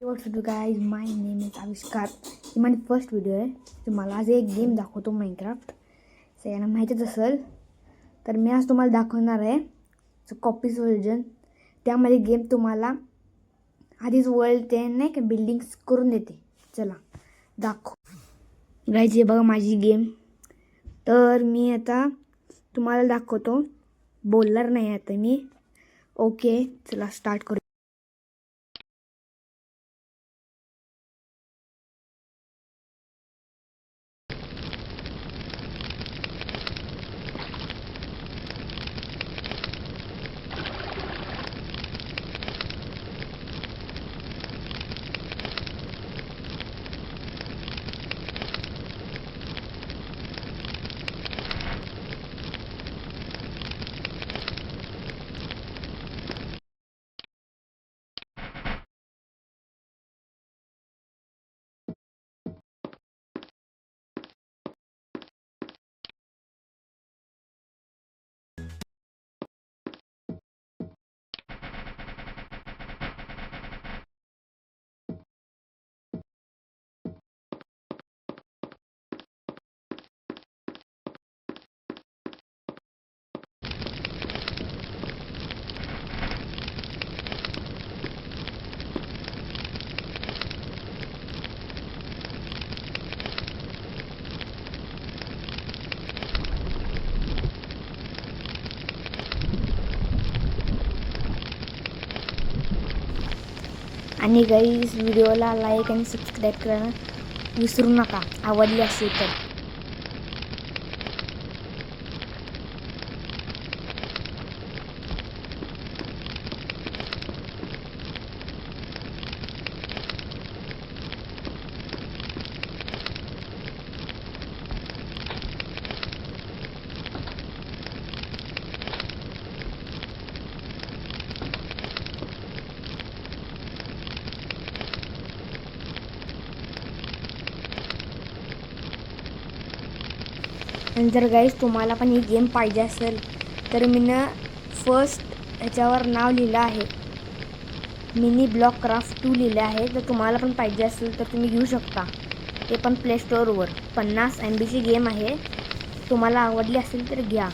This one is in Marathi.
What's up guys, my name is आविष्कार. ही माझी फर्स्ट व्हिडिओ आहे. तुम्हाला आज एक गेम दाखवतो, माइनक्राफ्ट. सगळ्यांना माहितीच असेल. तर मी आज तुम्हाला दाखवणार आहे कॉपीज व्हर्जन. त्यामध्ये गेम तुम्हाला आधीच वर्ल्ड ते नाही का बिल्डिंग्स करून देते. चला दाखव गाइज, हे बघा माझी गेम. तर मी आता तुम्हाला दाखवतो. बोलणार नाही आता मी. ओके, चला स्टार्ट करू. आणि गाईज, व्हिडिओला लाईक आणि सबस्क्राईब करायला विसरू नका, आवडली असेल तर. आणि जर गाईज तुम्हाला पण ही गेम पाहिजे असेल तर मी फर्स्ट ह्याच्यावर नाव लिहिलं आहे, मिनी ब्लॉक क्राफ्ट 2 लिहिलं आहे. जर तुम्हाला पण पाहिजे असेल तर तुम्ही घेऊ शकता. ते पण प्ले स्टोअरवर 50 MB ची गेम आहे. तुम्हाला आवडली असेल तर घ्या.